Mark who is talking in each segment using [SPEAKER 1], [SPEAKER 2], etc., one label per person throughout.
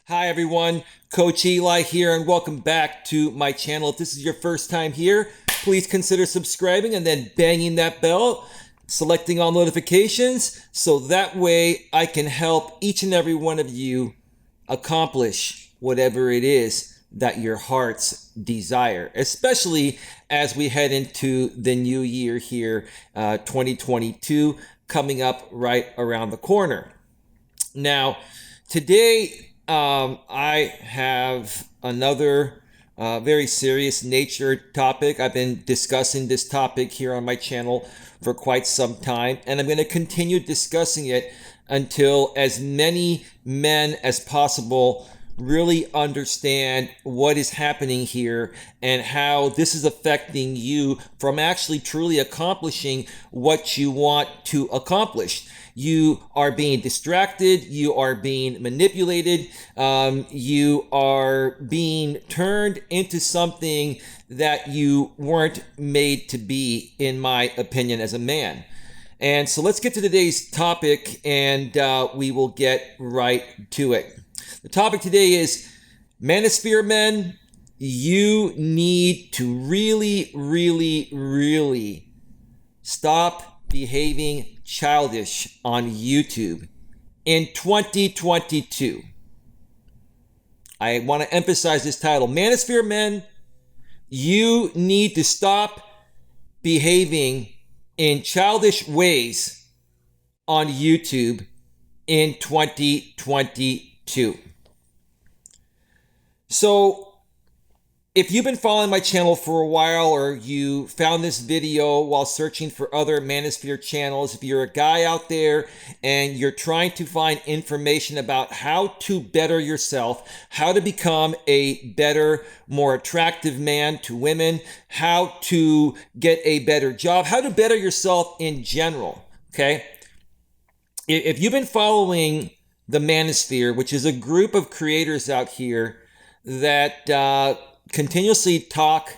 [SPEAKER 1] Hi everyone, Coach Eli here and welcome back to my channel. If this is your first time here, please consider subscribing and then banging that bell, selecting all notifications, so that way I can help each and every one of you accomplish whatever it is that your hearts desire, especially as we head into the new year here, 2022, coming up right around the corner. Now, today I have another very serious nature topic. I've been discussing this topic here on my channel for quite some time, and I'm going to continue discussing it until as many men as possible really understand what is happening here and how this is affecting you from actually truly accomplishing what you want to accomplish. You are being distracted, you are being manipulated, you are being turned into something that you weren't made to be, in my opinion, as a man. And so let's get to today's topic and we will get right to it. The topic today is Manosphere men, you need to really stop behaving childish on YouTube in 2022. I want to emphasize this title. Manosphere men, you need to stop behaving in childish ways on YouTube in 2022. So, if you've been following my channel for a while or you found this video while searching for other Manosphere channels, if you're a guy out there and you're trying to find information about how to better yourself, how to become a better, more attractive man to women, how to get a better job, how to better yourself in general, okay? If you've been following the Manosphere, which is a group of creators out here that continuously talk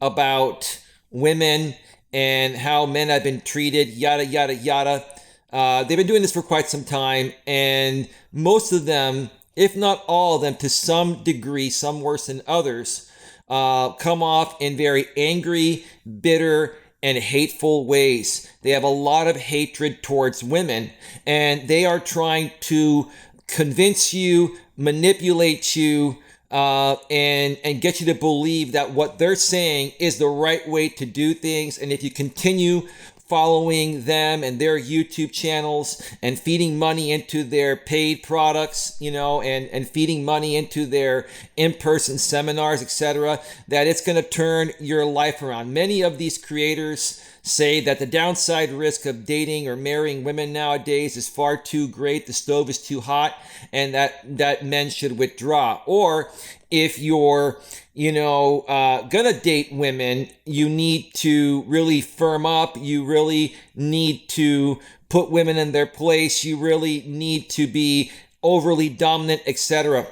[SPEAKER 1] about women and how men have been treated, yada, yada, yada. They've been doing this for quite some time, and most of them, if not all of them, to some degree, some worse than others, come off in very angry, bitter, and hateful ways. They have a lot of hatred towards women, and they are trying to convince you, manipulate you, and get you to believe that what they're saying is the right way to do things. And if you continue following them and their YouTube channels and feeding money into their paid products, and feeding money into their in-person seminars, etc., that it's going to turn your life around. Many of these creators say that the downside risk of dating or marrying women nowadays is far too great, the stove is too hot, and that men should withdraw. Or if you're gonna date women, you need to really firm up, you really need to put women in their place, you really need to be overly dominant, etc.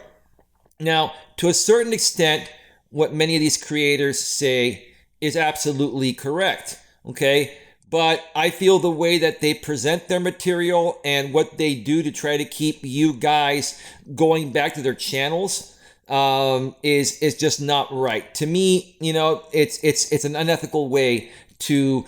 [SPEAKER 1] Now, to a certain extent, what many of these creators say is absolutely correct. Okay, but I feel the way that they present their material and what they do to try to keep you guys going back to their channels is just not right. To me, it's an unethical way to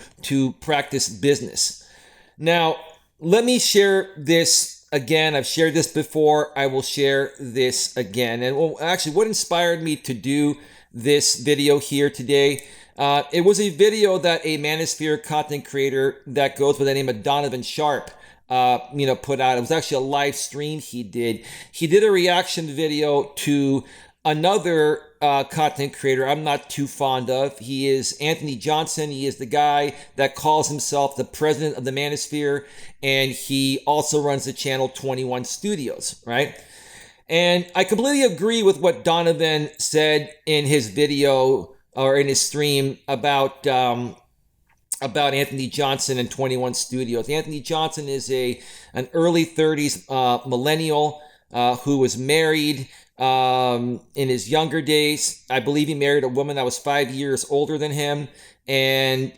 [SPEAKER 1] practice business. Now, let me share this again. I've shared this before. I will share this again. And actually, what inspired me to do this video here today? It was a video that a Manosphere content creator that goes by the name of Donovan Sharp, put out. It was actually a live stream he did. He did a reaction video to another content creator I'm not too fond of. He is Anthony Johnson. He is the guy that calls himself the president of the Manosphere, and he also runs the channel 21 Studios, right? And I completely agree with what Donovan said in his video or in his stream about Anthony Johnson and 21 Studios. Anthony Johnson is an early 30s millennial who was married in his younger days. I believe he married a woman that was 5 years older than him, and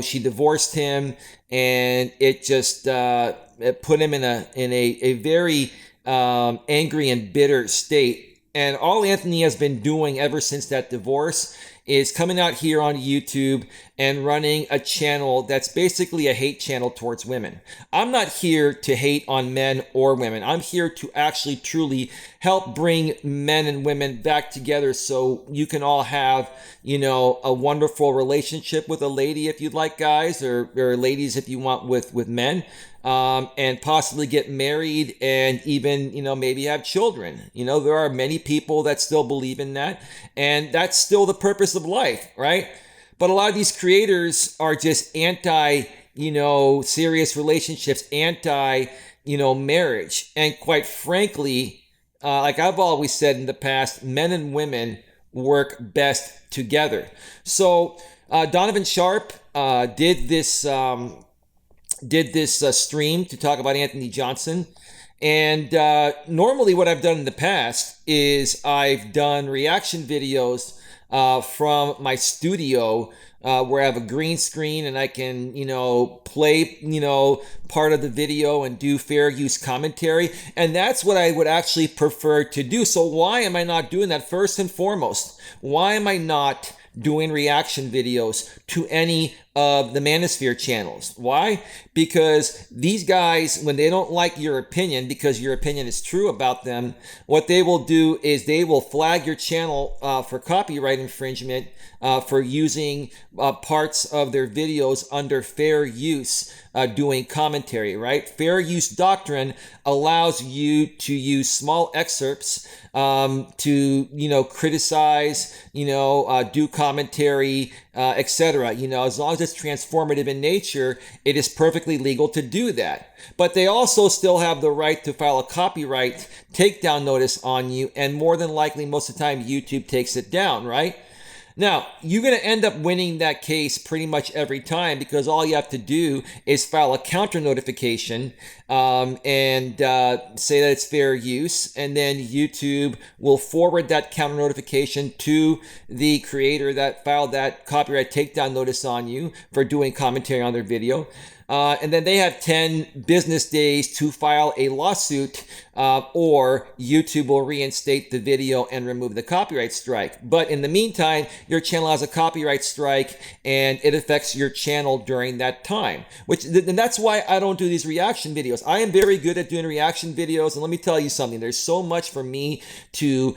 [SPEAKER 1] she divorced him, and it just it put him in a very angry and bitter state. And all Anthony has been doing ever since that divorce is coming out here on YouTube and running a channel that's basically a hate channel towards women. I'm not here to hate on men or women. I'm here to actually truly help bring men and women back together so you can all have, a wonderful relationship with a lady if you'd like, guys, or ladies if you want with men. And possibly get married and even, maybe have children. There are many people that still believe in that, and that's still the purpose of life, right? But a lot of these creators are just anti, serious relationships, anti, marriage. And quite frankly, like I've always said in the past, men and women work best together. So Donovan Sharp did this stream to talk about Anthony Johnson. And normally what I've done in the past is I've done reaction videos from my studio where I have a green screen and I can, play, part of the video and do fair use commentary. And that's what I would actually prefer to do. So why am I not doing that? First and foremost, why am I not doing reaction videos to any of the Manosphere channels? Why? Because these guys, when they don't like your opinion, because your opinion is true about them, what they will do is they will flag your channel for copyright infringement for using parts of their videos under fair use doing commentary, right? Fair use doctrine allows you to use small excerpts to, criticize, do commentary, etc. As long as it's transformative in nature, it is perfectly legal to do that. But they also still have the right to file a copyright takedown notice on you, and more than likely, most of the time, YouTube takes it down, right? Now, you're going to end up winning that case pretty much every time because all you have to do is file a counter notification and say that it's fair use. And then YouTube will forward that counter notification to the creator that filed that copyright takedown notice on you for doing commentary on their video. And then they have 10 business days to file a lawsuit or YouTube will reinstate the video and remove the copyright strike. But in the meantime, your channel has a copyright strike and it affects your channel during that time. And that's why I don't do these reaction videos. I am very good at doing reaction videos. And let me tell you something. There's so much for me to,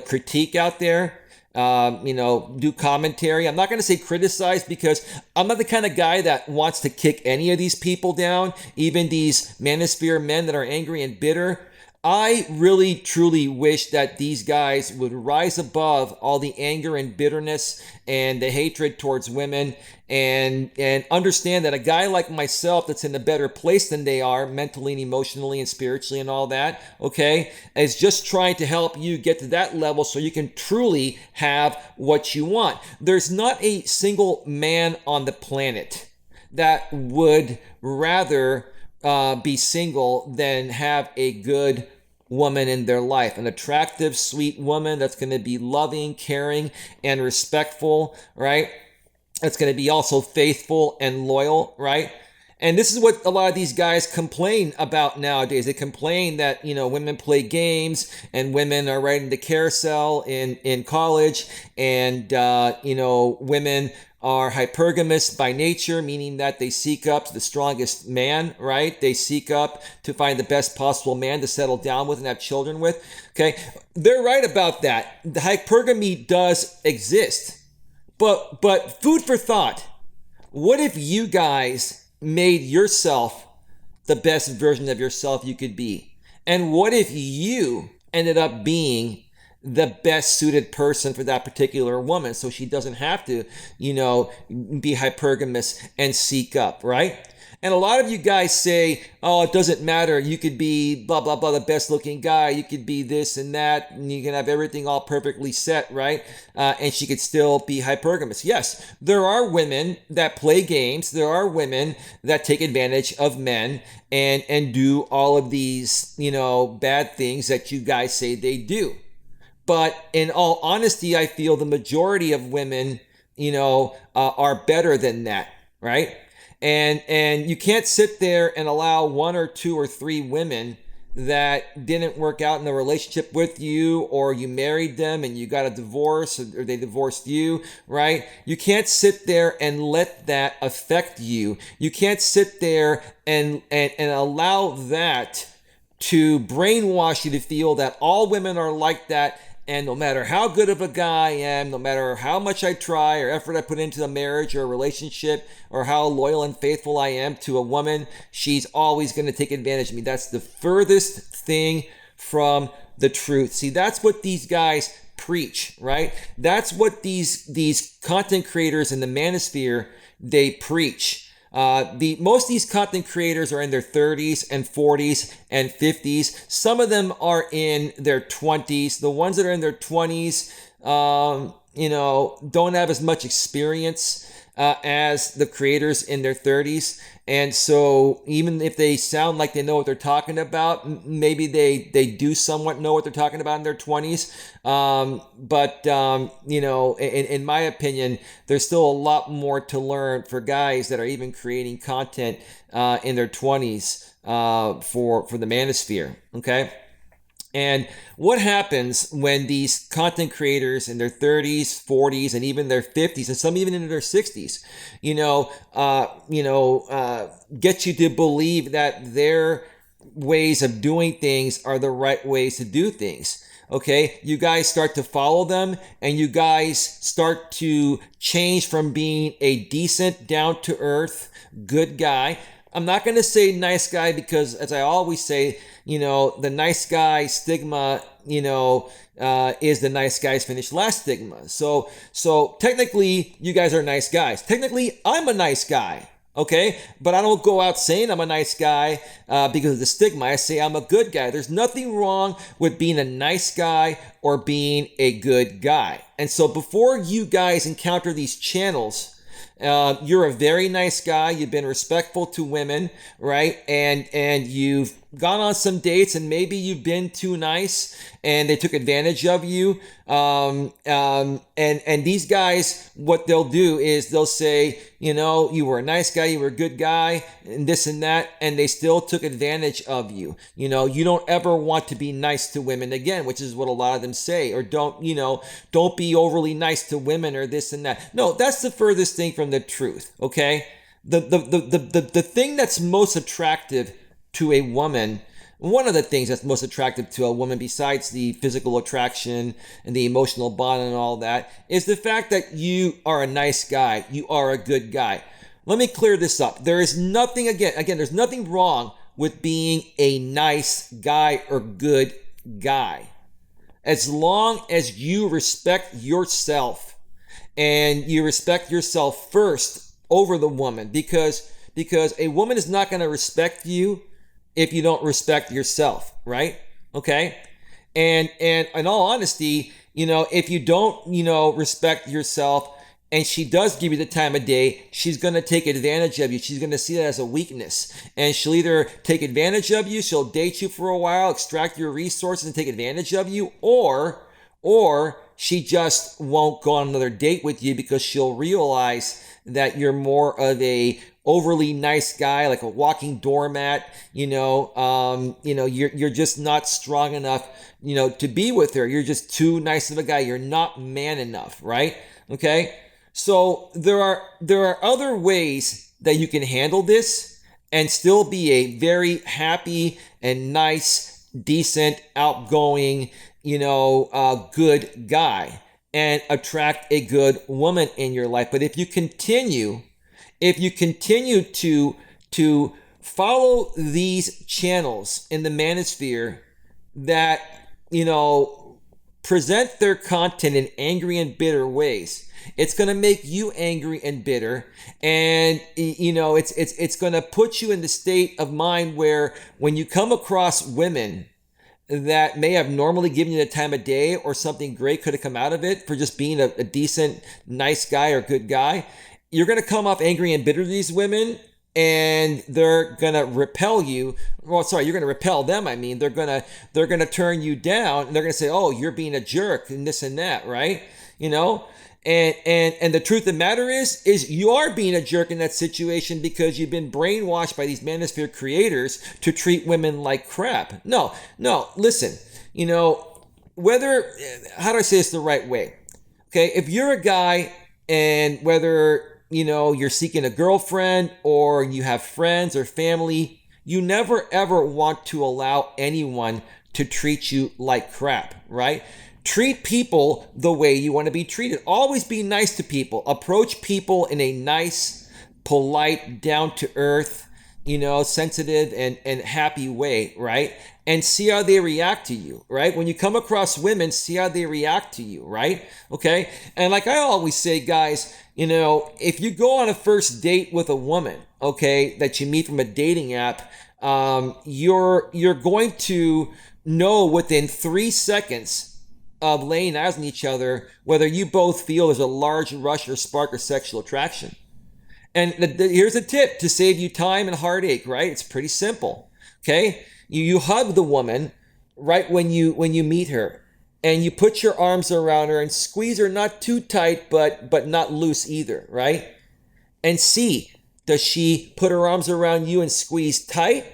[SPEAKER 1] critique out there. Do commentary. I'm not going to say criticize because I'm not the kind of guy that wants to kick any of these people down, even these Manosphere men that are angry and bitter. I really, truly wish that these guys would rise above all the anger and bitterness and the hatred towards women and understand that a guy like myself that's in a better place than they are mentally and emotionally and spiritually and all that, okay, is just trying to help you get to that level so you can truly have what you want. There's not a single man on the planet that would rather be single than have a good woman in their life, an attractive, sweet woman that's going to be loving, caring, and respectful, right? That's going to be also faithful and loyal, right? And this is what a lot of these guys complain about nowadays. They complain that, women play games and women are riding the carousel in college and, women are hypergamous by nature, meaning that they seek up to the strongest man, right? They seek up to find the best possible man to settle down with and have children with, okay? They're right about that. The hypergamy does exist. But food for thought. What if you guys made yourself the best version of yourself you could be? And what if you ended up being the best suited person for that particular woman so she doesn't have to, be hypergamous and seek up, right? And a lot of you guys say, oh, it doesn't matter. You could be blah, blah, blah, the best looking guy. You could be this and that. And you can have everything all perfectly set, right? And she could still be hypergamous. Yes, there are women that play games. There are women that take advantage of men and do all of these, bad things that you guys say they do. But in all honesty, I feel the majority of women, are better than that, right? And you can't sit there and allow one or two or three women that didn't work out in the relationship with you, or you married them and you got a divorce, or they divorced you, right? You can't sit there and let that affect you. You can't sit there and allow that to brainwash you to feel that all women are like that. And no matter how good of a guy I am, no matter how much I try or effort I put into a marriage or a relationship, or how loyal and faithful I am to a woman, she's always going to take advantage of me. That's the furthest thing from the truth. See, that's what these guys preach, right? That's what these content creators in the Manosphere, they preach. Most of these content creators are in their 30s and 40s and 50s. Some of them are in their 20s. The ones that are in their 20s, don't have as much experience as the creators in their 30s. And so even if they sound like they know what they're talking about, maybe they do somewhat know what they're talking about in their 20s. In my opinion, there's still a lot more to learn for guys that are even creating content in their 20s for the Manosphere. Okay. And what happens when these content creators in their 30s, 40s, and even their 50s, and some even into their 60s, get you to believe that their ways of doing things are the right ways to do things? Okay, you guys start to follow them, and you guys start to change from being a decent, down-to-earth, good guy. I'm not going to say nice guy because, as I always say, the nice guy stigma, is the nice guys finish last stigma. So technically, you guys are nice guys. Technically, I'm a nice guy. Okay, but I don't go out saying I'm a nice guy because of the stigma. I say I'm a good guy. There's nothing wrong with being a nice guy or being a good guy. And so before you guys encounter these channels, you're a very nice guy. You've been respectful to women, right? And you've gone on some dates, and maybe you've been too nice and they took advantage of you. And these guys, what they'll do is they'll say, you were a nice guy, you were a good guy, and this and that, and they still took advantage of you. You don't ever want to be nice to women again, which is what a lot of them say, or don't be overly nice to women or this and that. No, that's the furthest thing from the truth. Okay. The thing that's most attractive to a woman, one of the things that's most attractive to a woman, besides the physical attraction and the emotional bond and all that, is the fact that you are a nice guy. You are a good guy. Let me clear this up. There is nothing, again, there's nothing wrong with being a nice guy or good guy, as long as you respect yourself and you respect yourself first over the woman, because a woman is not going to respect you if you don't respect yourself, right? Okay. And in all honesty, if you don't, respect yourself, and she does give you the time of day, she's going to take advantage of you. She's going to see that as a weakness. And she'll either take advantage of you, she'll date you for a while, extract your resources and take advantage of you, or she just won't go on another date with you because she'll realize that you're more of a overly nice guy, like a walking doormat. You're just not strong enough, to be with her. You're just too nice of a guy. You're not man enough, right? Okay. So there are other ways that you can handle this and still be a very happy and nice, decent, outgoing, good guy, and attract a good woman in your life. But if you continue to follow these channels in the Manosphere that, present their content in angry and bitter ways, it's going to make you angry and bitter. And, it's going to put you in the state of mind where when you come across women that may have normally given you the time of day, or something great could have come out of it for just being a decent, nice guy or good guy, you're going to come off angry and bitter to these women, and they're going to repel you. Well, sorry, you're going to repel them. I mean, they're going to turn you down, and they're going to say, oh, you're being a jerk and this and that, right? And the truth of the matter is you are being a jerk in that situation because you've been brainwashed by these manosphere creators to treat women like crap. No, listen, whether, how do I say this the right way? Okay, if you're a guy and whether, you're seeking a girlfriend or you have friends or family, you never ever want to allow anyone to treat you like crap, right? Treat people the way you want to be treated. Always be nice to people. Approach people in a nice, polite, down to earth, sensitive and happy way, right? And see how they react to you, right? When you come across women, see how they react to you, right? Okay? And like I always say, guys, if you go on a first date with a woman, okay, that you meet from a dating app, you're going to know within 3 seconds of laying eyes on each other whether you both feel there's a large rush or spark or sexual attraction. And here's a tip to save you time and heartache, right? It's pretty simple. Okay? You hug the woman right when you meet her, and you put your arms around her and squeeze her, not too tight, but not loose either, right? And see, does she put her arms around you and squeeze tight,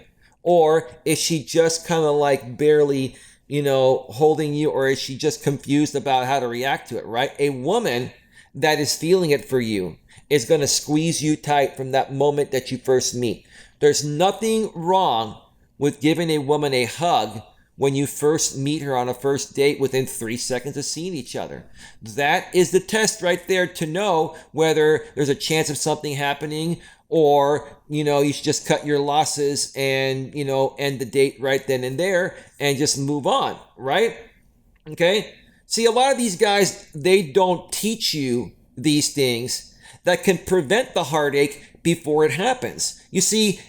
[SPEAKER 1] or is she just kind of like barely, holding you, or is she just confused about how to react to it, right? A woman that is feeling it for you is going to squeeze you tight from that moment that you first meet. There's nothing wrong with giving a woman a hug when you first meet her on a first date within 3 seconds of seeing each other. That is the test right there to know whether there's a chance of something happening, or, you should just cut your losses and, end the date right then and there and just move on, right? Okay? See, a lot of these guys, they don't teach you these things that can prevent the heartache before it happens. You see,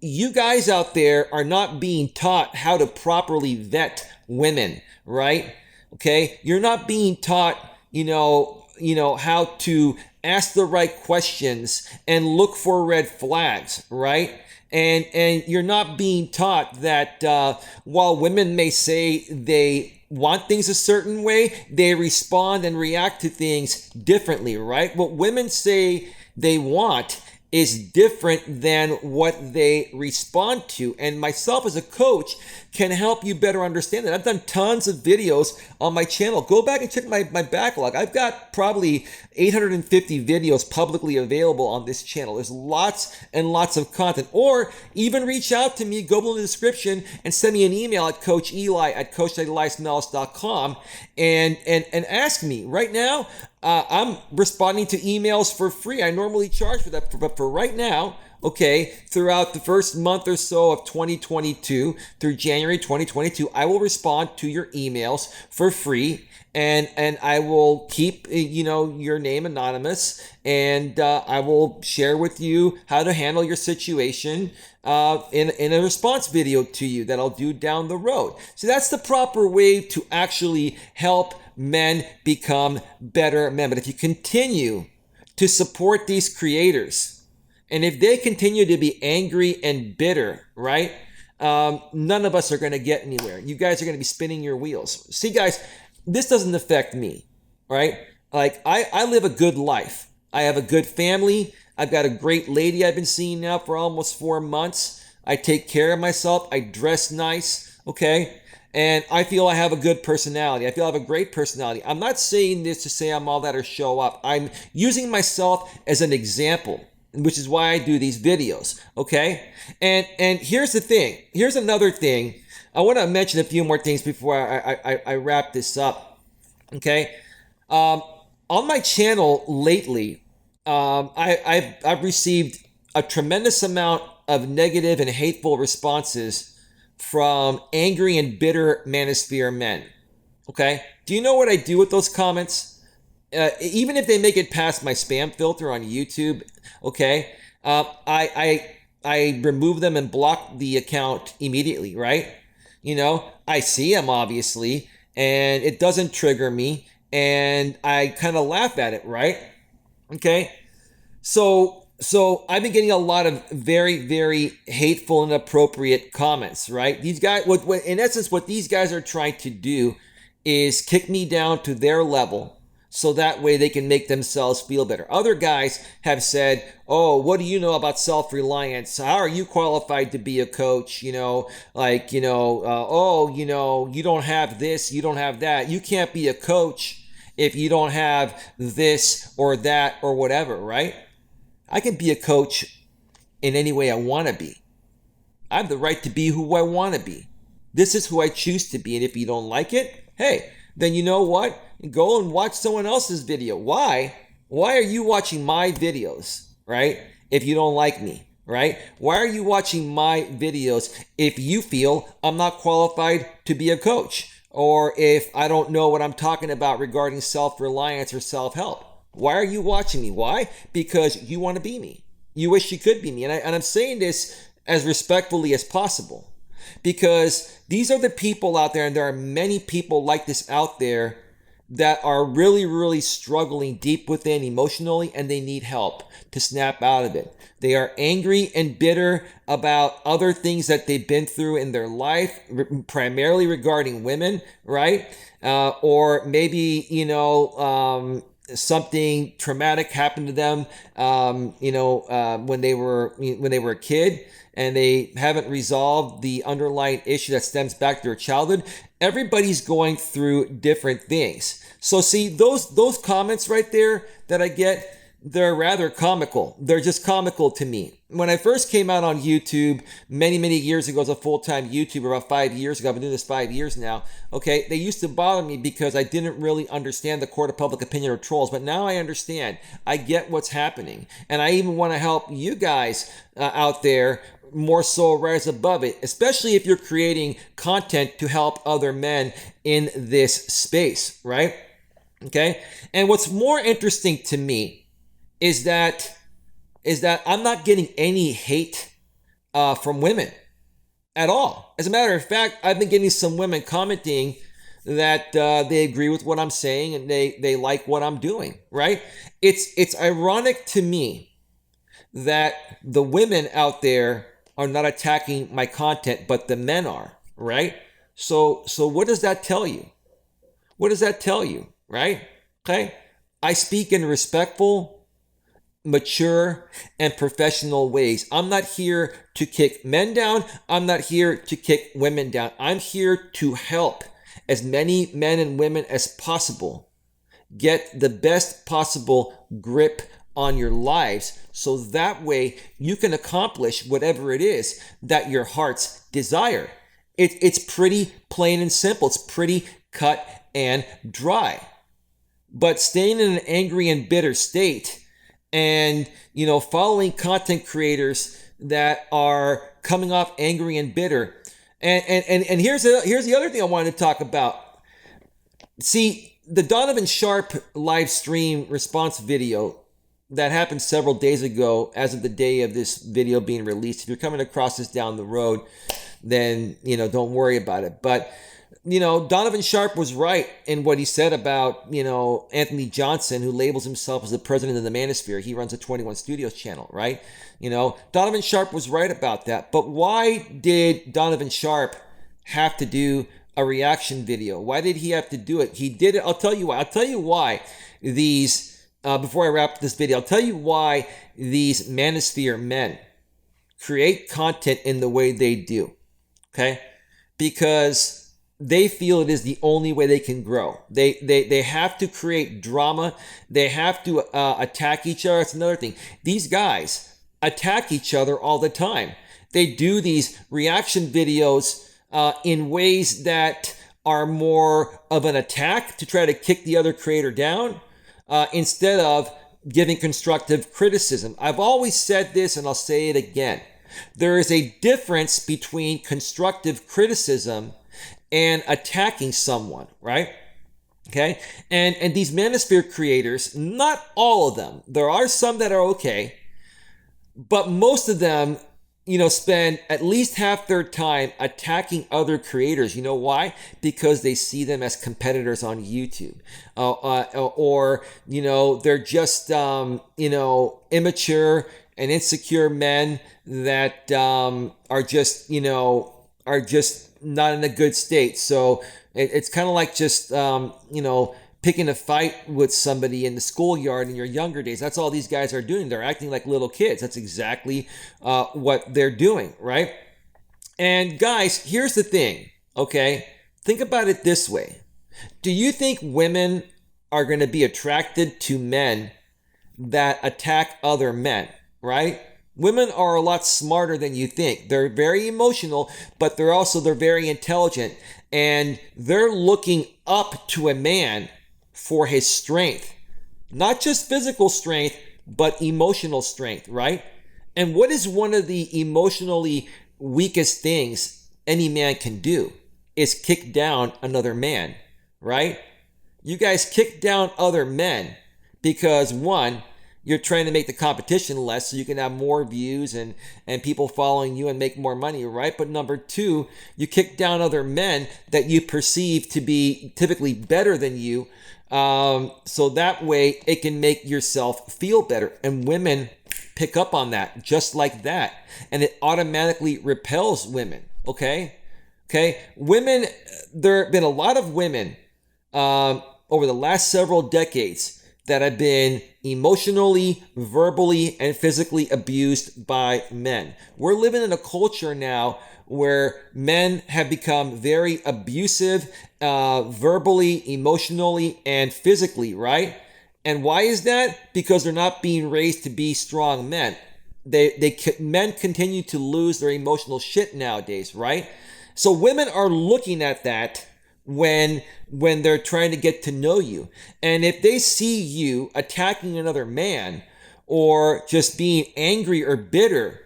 [SPEAKER 1] you guys out there are not being taught how to properly vet women, right? Okay? You're not being taught, how to ask the right questions and look for red flags, right? And you're not being taught that while women may say they want things a certain way, they respond and react to things differently, right? What women say they want is different than what they respond to. And myself as a coach can help you better understand that. I've done tons of videos on my channel. Go back and check my backlog. I've got probably 850 videos publicly available on this channel. There's lots and lots of content. Or even reach out to me, go below in the description and send me an email at coacheli@coacheliasmelas.com and ask me. Right now, I'm responding to emails for free. I normally charge for that, but for right now, okay, throughout the first month or so of 2022 through January 2022, I will respond to your emails for free, and I will keep your name anonymous, and I will share with you how to handle your situation in a response video to you that I'll do down the road. So that's the proper way to actually help men become better men. But if you continue to support these creators, and if they continue to be angry and bitter, right, none of us are going to get anywhere. You guys are going to be spinning your wheels. See, guys, this doesn't affect me, right? Like, I live a good life. I have a good family. I've got a great lady I've been seeing now for almost 4 months. I take care of myself. I dress nice, okay? And I feel I have a good personality. I feel I have a great personality. I'm not saying this to say I'm all that or show up. I'm using myself as an example, which is why I do these videos, okay? And here's the thing. Here's another thing. I want to mention a few more things before I wrap this up, okay? On my channel lately, I've received a tremendous amount of negative and hateful responses from angry and bitter manosphere men. Okay? Do you know what I do with those comments? Even if they make it past my spam filter on YouTube, okay, I remove them and block the account immediately, right? I see them obviously, and it doesn't trigger me, and I kind of laugh at it, right? Okay? So I've been getting a lot of very, very hateful and inappropriate comments, right? These guys, in essence, what these guys are trying to do is kick me down to their level, so that way they can make themselves feel better. Other guys have said, oh, what do you know about self-reliance? How are you qualified to be a coach? You know, like, oh, you don't have this, you don't have that. You can't be a coach if you don't have this or that or whatever, right? I can be a coach in any way I want to be. I have the right to be who I want to be. This is who I choose to be. And if you don't like it, hey, then you know what? Go and watch someone else's video. Why? Why are you watching my videos, right? If you don't like me, right? Why are you watching my videos if you feel I'm not qualified to be a coach? Or if I don't know what I'm talking about regarding self-reliance or self-help? Why are you watching me? Why? Because you want to be me. You wish you could be me. And I'm saying this as respectfully as possible, because these are the people out there, and there are many people like this out there that are really, really struggling deep within emotionally, and they need help to snap out of it. They are angry and bitter about other things that they've been through in their life, primarily regarding women, right? Or maybe, something traumatic happened to them, when they were a kid, and they haven't resolved the underlying issue that stems back to their childhood. Everybody's going through different things. So see, those comments right there that I get, they're rather comical. They're just comical to me. When I first came out on YouTube many, many years ago as a full-time YouTuber, about 5 years ago, I've been doing this 5 years now, okay, they used to bother me because I didn't really understand the court of public opinion or trolls, but now I understand. I get what's happening. And I even want to help you guys out there more so rise above it, especially if you're creating content to help other men in this space, right? Okay? And what's more interesting to me is that I'm not getting any hate from women at all. As a matter of fact, I've been getting some women commenting that they agree with what I'm saying and they like what I'm doing, right? It's ironic to me that the women out there are not attacking my content, but the men are, right? So what does that tell you? What does that tell you, right? Okay? I speak in respectful, mature, and professional ways. I'm not here to kick men down. I'm not here to kick women down. I'm here to help as many men and women as possible get the best possible grip on your lives, so that way you can accomplish whatever it is that your heart's desire. It's pretty plain and simple. It's pretty cut and dry. But staying in an angry and bitter state and, following content creators that are coming off angry and bitter. And here's the other thing I wanted to talk about. See, the Donovan Sharp live stream response video that happened several days ago, as of the day of this video being released. If you're coming across this down the road, then, don't worry about it. But, Donovan Sharp was right in what he said about, Anthony Johnson, who labels himself as the president of the Manosphere. He runs a 21 Studios channel, right? Donovan Sharp was right about that. But why did Donovan Sharp have to do a reaction video? Why did he have to do it? He did it. I'll tell you why. I'll tell you why these... before I wrap this video, I'll tell you why these Manosphere men create content in the way they do, okay? Because they feel it is the only way they can grow. They have to create drama. They have to attack each other. It's another thing. These guys attack each other all the time. They do these reaction videos in ways that are more of an attack to try to kick the other creator down, instead of giving constructive criticism. I've always said this, and I'll say it again. There is a difference between constructive criticism and attacking someone, right? Okay? And these Manosphere creators, not all of them, there are some that are okay, but most of them, spend at least half their time attacking other creators. You know why? Because they see them as competitors on YouTube. Or they're just, immature and insecure men that are just not in a good state. So it's kind of like just, picking a fight with somebody in the schoolyard in your younger days. That's all these guys are doing. They're acting like little kids. That's exactly what they're doing, right? And guys, here's the thing, okay? Think about it this way. Do you think women are going to be attracted to men that attack other men, right? Women are a lot smarter than you think. They're very emotional, but they're very intelligent, and they're looking up to a man for his strength. Not just physical strength, but emotional strength, right? And what is one of the emotionally weakest things any man can do? Is kick down another man, right? You guys kick down other men because, one, you're trying to make the competition less so you can have more views and people following you and make more money, right? But number two, you kick down other men that you perceive to be typically better than you, so that way it can make yourself feel better. And women pick up on that just like that, and it automatically repels women, okay? Women, there have been a lot of women over the last several decades that have been emotionally, verbally, and physically abused by men. We're living in a culture now where men have become very abusive, verbally, emotionally, and physically, right? And why is that? Because they're not being raised to be strong men. Men continue to lose their emotional shit nowadays, right? So women are looking at that when they're trying to get to know you. And if they see you attacking another man or just being angry or bitter,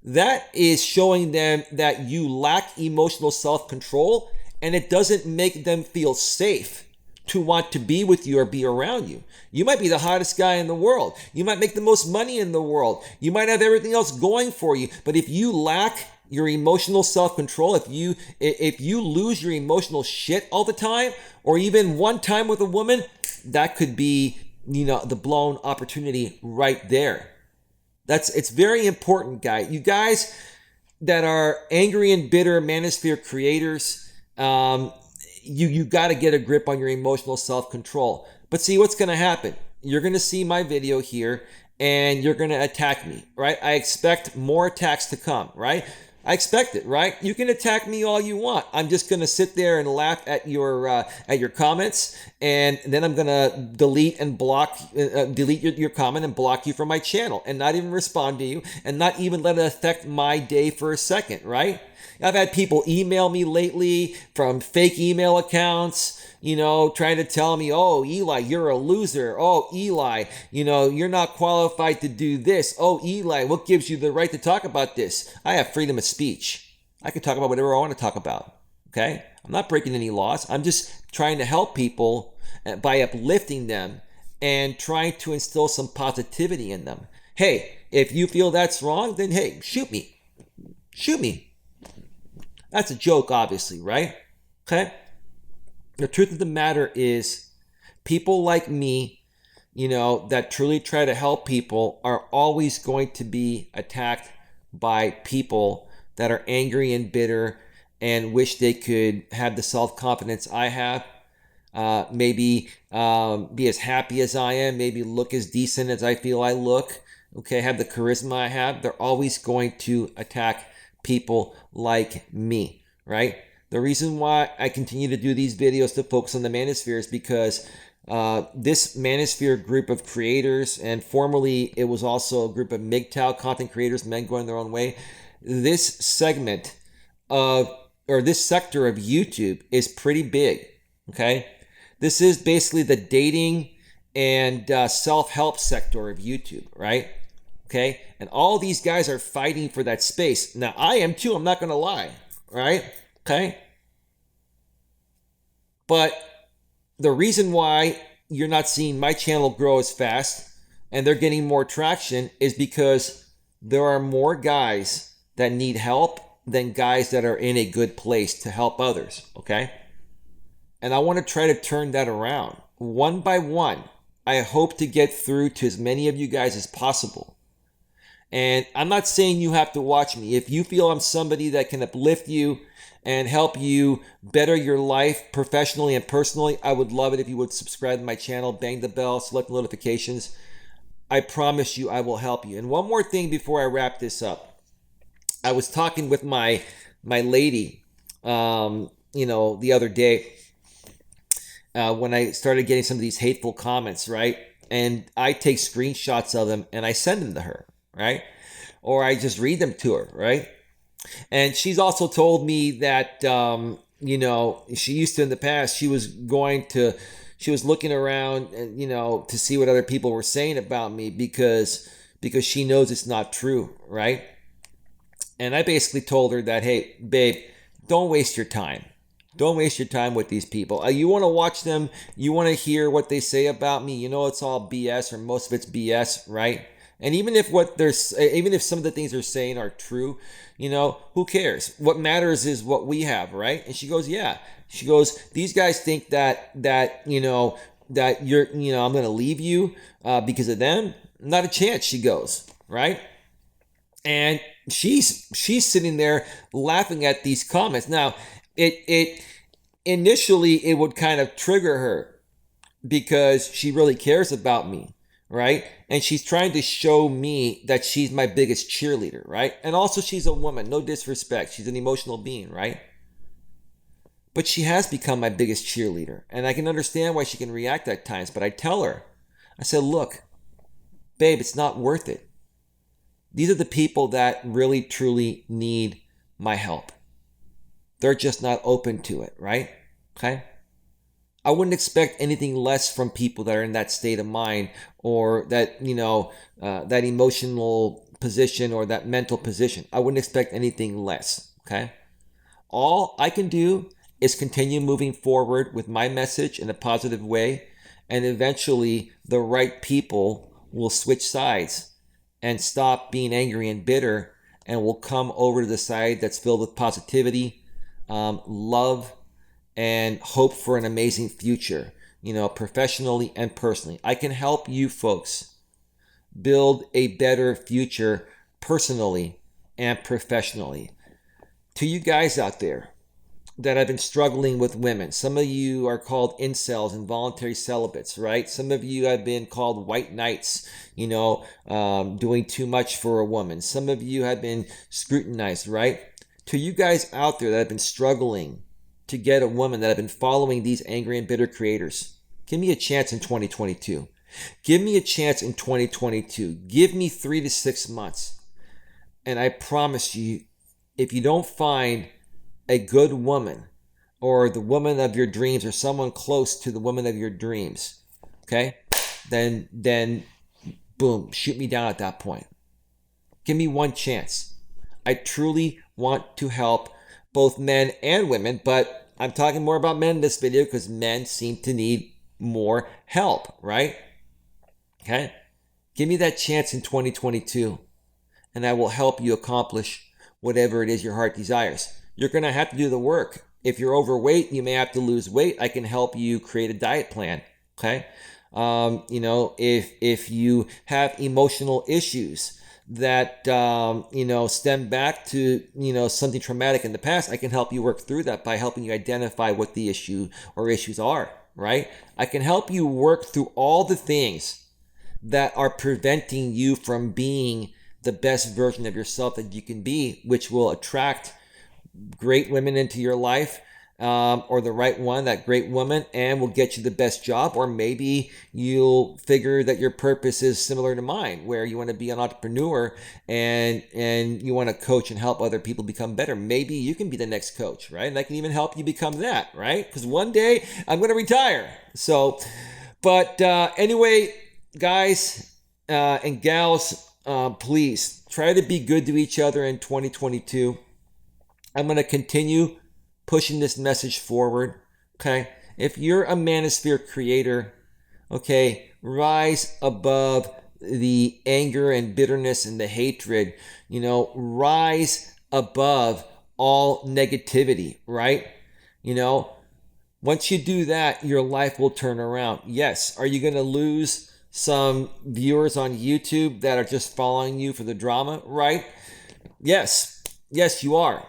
[SPEAKER 1] that is showing them that you lack emotional self-control, and it doesn't make them feel safe to want to be with you or be around you. You might be the hottest guy in the world. You might make the most money in the world. You might have everything else going for you. But if you lack your emotional self-control, if you lose your emotional shit all the time, or even one time with a woman, that could be, the blown opportunity right there. It's very important, guys. You guys that are angry and bitter Manosphere creators, you got to get a grip on your emotional self-control. But see what's going to happen. You're going to see my video here and you're going to attack me, right? I expect more attacks to come, right? I expect it, right? You can attack me all you want. I'm just going to sit there and laugh at your comments, and then I'm going to delete your comment and block you from my channel and not even respond to you and not even let it affect my day for a second, right? I've had people email me lately from fake email accounts, trying to tell me, oh, Eli, you're a loser. Oh, Eli, you're not qualified to do this. Oh, Eli, what gives you the right to talk about this? I have freedom of speech. I can talk about whatever I want to talk about. Okay? I'm not breaking any laws. I'm just trying to help people by uplifting them and trying to instill some positivity in them. Hey, if you feel that's wrong, then hey, shoot me. Shoot me. That's a joke, obviously, right? Okay? The truth of the matter is, people like me, that truly try to help people are always going to be attacked by people that are angry and bitter and wish they could have the self-confidence I have, maybe be as happy as I am, maybe look as decent as I feel I look, okay, have the charisma I have. They're always going to attack people like me, right? The reason why I continue to do these videos to focus on the Manosphere is because this Manosphere group of creators, and formerly it was also a group of MGTOW content creators, men going their own way, this segment this sector of YouTube is pretty big, okay? This is basically the dating and self-help sector of YouTube, right? Okay, and all these guys are fighting for that space. Now, I am too, I'm not going to lie, right? Okay? But the reason why you're not seeing my channel grow as fast and they're getting more traction is because there are more guys that need help than guys that are in a good place to help others, okay? And I want to try to turn that around. One by one, I hope to get through to as many of you guys as possible. And I'm not saying you have to watch me. If you feel I'm somebody that can uplift you and help you better your life professionally and personally, I would love it if you would subscribe to my channel, bang the bell, select notifications. I promise you I will help you. And one more thing before I wrap this up. I was talking with my lady, the other day when I started getting some of these hateful comments, right? And I take screenshots of them and I send them to her, right? Or I just read them to her, right? And she's also told me that, she used to in the past, she was looking around, to see what other people were saying about me because she knows it's not true, right? And I basically told her that, hey, babe, don't waste your time. Don't waste your time with these people. You want to watch them. You want to hear what they say about me. You know it's all BS, or most of it's BS, right? And even if some of the things they're saying are true, who cares? What matters is what we have, right? And she goes, yeah. She goes, these guys think that you're, I'm going to leave you because of them. Not a chance, she goes, right? And she's sitting there laughing at these comments. Now, it initially it would kind of trigger her because she really cares about me, right? And she's trying to show me that she's my biggest cheerleader, right? And also she's a woman, no disrespect. She's an emotional being, right? But she has become my biggest cheerleader. And I can understand why she can react at times. But I tell her, I said, look, babe, it's not worth it. These are the people that really, truly need my help. They're just not open to it, right? Okay? I wouldn't expect anything less from people that are in that state of mind or that, that emotional position or that mental position. I wouldn't expect anything less, okay? All I can do is continue moving forward with my message in a positive way, and eventually the right people will switch sides and stop being angry and bitter and will come over to the side that's filled with positivity, love, and hope for an amazing future, professionally and personally. I can help you folks build a better future personally and professionally. To you guys out there that have been struggling with women, some of you are called incels, involuntary celibates, right? Some of you have been called white knights, doing too much for a woman. Some of you have been scrutinized, right? To you guys out there that have been struggling to get a woman, that have been following these angry and bitter creators, give me a chance in 2022. Give me a chance in 2022. Give me 3 to 6 months. And I promise you, if you don't find a good woman or the woman of your dreams or someone close to the woman of your dreams, okay, then boom, shoot me down at that point. Give me one chance. I truly want to help both men and women, but I'm talking more about men in this video because men seem to need more help, right? Okay? Give me that chance in 2022 and I will help you accomplish whatever it is your heart desires. You're going to have to do the work. If you're overweight, you may have to lose weight. I can help you create a diet plan, okay? If you have emotional issues that, stem back to, something traumatic in the past, I can help you work through that by helping you identify what the issue or issues are, right? I can help you work through all the things that are preventing you from being the best version of yourself that you can be, which will attract great women into your life, or the right one, that great woman, and will get you the best job. Or maybe you'll figure that your purpose is similar to mine, where you want to be an entrepreneur and you want to coach and help other people become better. Maybe you can be the next coach, right? And I can even help you become that, right? Because one day I'm going to retire. So, but anyway, guys and gals, please try to be good to each other in 2022. I'm going to continue pushing this message forward, okay? If you're a Manosphere creator, okay, rise above the anger and bitterness and the hatred, rise above all negativity, right? Once you do that, your life will turn around. Yes, are you going to lose some viewers on YouTube that are just following you for the drama, right? Yes, you are.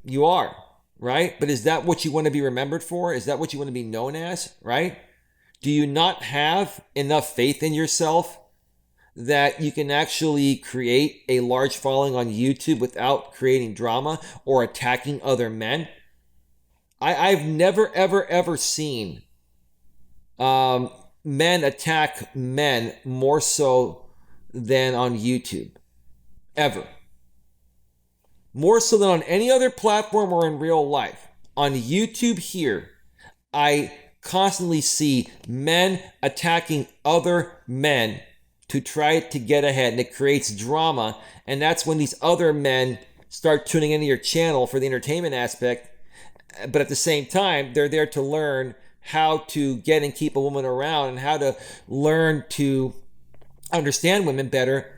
[SPEAKER 1] You are, right? But is that what you want to be remembered for? Is that what you want to be known as, right? Do you not have enough faith in yourself that you can actually create a large following on YouTube without creating drama or attacking other men? I've never, ever seen men attack men more so than on YouTube. Ever. More so than on any other platform or in real life. On YouTube here, I constantly see men attacking other men to try to get ahead, and it creates drama. And that's when these other men start tuning into your channel for the entertainment aspect. But at the same time, they're there to learn how to get and keep a woman around and how to learn to understand women better.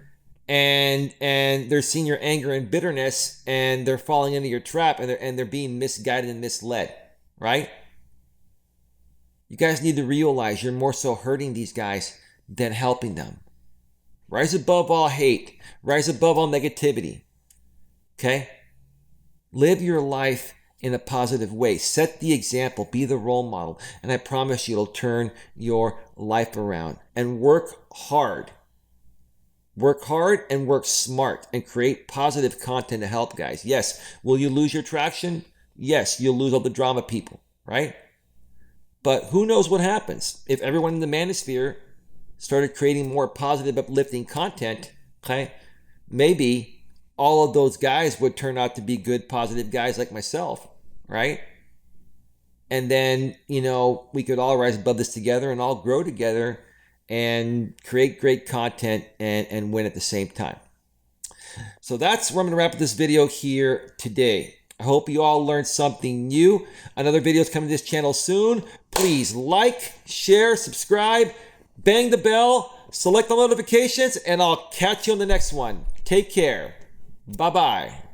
[SPEAKER 1] And they're seeing your anger and bitterness, and they're falling into your trap, and they're being misguided and misled, right? You guys need to realize you're more so hurting these guys than helping them. Rise above all hate. Rise above all negativity. Okay? Live your life in a positive way. Set the example. Be the role model. And I promise you it'll turn your life around. And work hard. Work hard and work smart and create positive content to help guys. Yes. Will you lose your traction? Yes. You'll lose all the drama people, right? But who knows what happens if everyone in the Manosphere started creating more positive, uplifting content, okay? Maybe all of those guys would turn out to be good, positive guys like myself, right? And then, we could all rise above this together and all grow together and create great content and win at the same time. So that's where I'm going to wrap up this video here today. I hope you all learned something new. Another video is coming to this channel soon. Please like, share, subscribe, bang the bell, select the notifications, and I'll catch you on the next one. Take care. Bye-bye.